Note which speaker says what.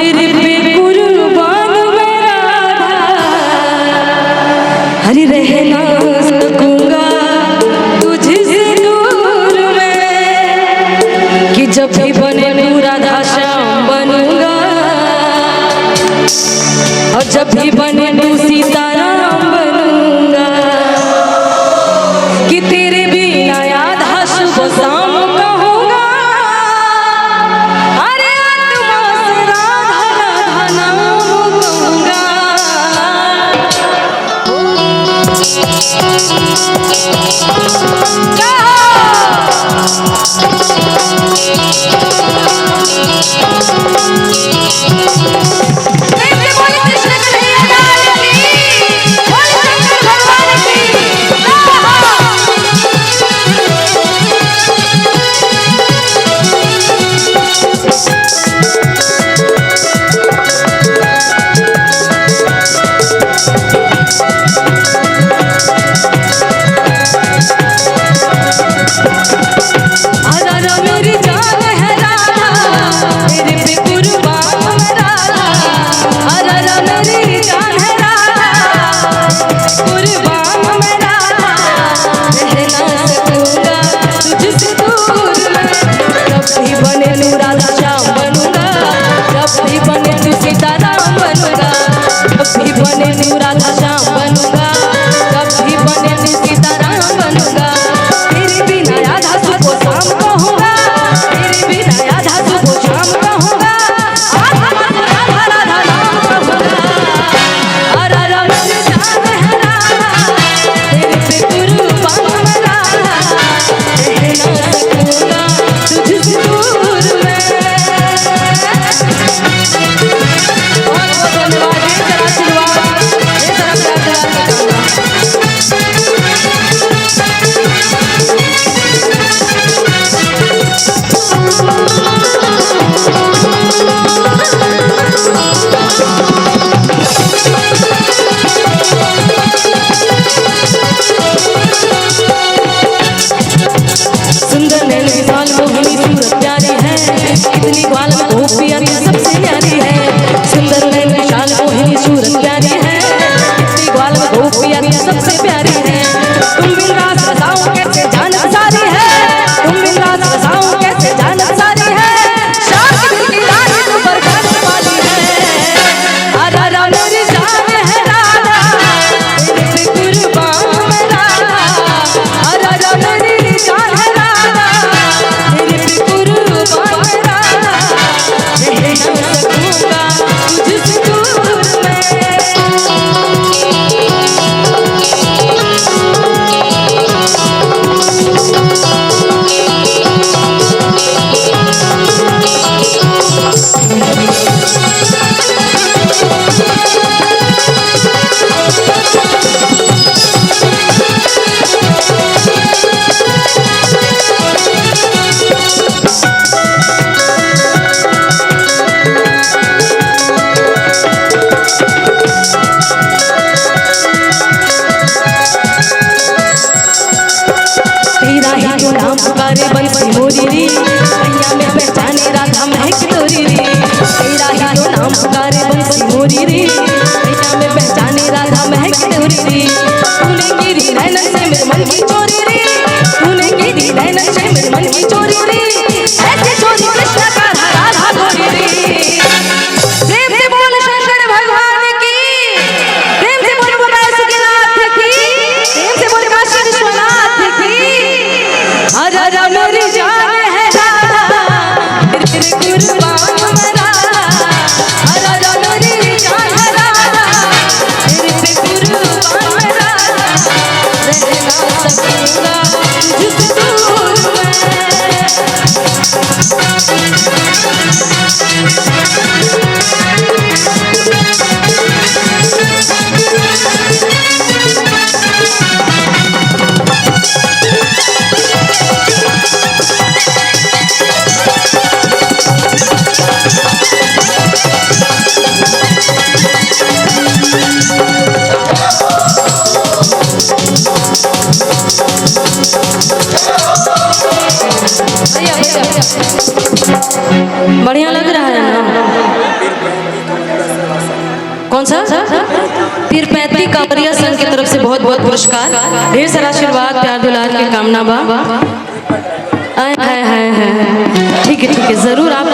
Speaker 1: तेरे पे कुर्बान मेरा हरी रहना सकूंगा तुझसे दूर में कि जब भी बने पूरा शाम बनूंगा और जब भी बने तू सीताराम बनूंगा कि तेरे बिना याद शुभ शाम कहूंगा अरे आत्मा से राधा राधा नाम कहूंगा इतनी ग्वाल में गोपियाँ सबसे प्यारी है सुंदर नैन विशाल मोहिनी सूरत प्यारी है इतनी ग्वाल में गोपियाँ सबसे प्यारी है तुम बिन रास रसाओं कैसे जान सारी है तुम बिन रास रसाओं कैसे जान सारी है शाम दिल की रानी तू बरसाने वाली है आधा राम मेरी जान है राधा तेरे पे कुर्बान मैं राधा आधा राम मेरी जान है राधा तेरे पे कुर्बान नाम पुकारे बंसी मोरी रे भैया में पहचाने राधा महक तोरी रे तेरा ही तो नाम पुकारे बंसी मोरी रे भैया में पहचाने राधा महक तोरी रे तूने गिरी नैनन से मेरे मन की चोरी रे तूने गिरी नैनन से मेरे मन की चोरी रे ऐसे चोरी कृष्ण का राधा गोरी रे प्रेम से बोल शंकर भगवान की प्रेम से बोल बासुकीनाथ की प्रेम से बोल काशी विश्वनाथ की आजा जा मेरी जान है राधा तेरे कुर्बान मैं राधा आजा जा मेरी जान है राधा तेरे पे कुर्बान मैं राधा रहना सकूंगा तुझसे दूर बढ़िया लग रहा है ना। कौन सा? तिरपैती कांवरिया संघ की तरफ से बहुत बहुत पुरस्कार, ढेर सारा आशीर्वाद, प्यार दुलार की कामना बा। ठीक है जरूर आप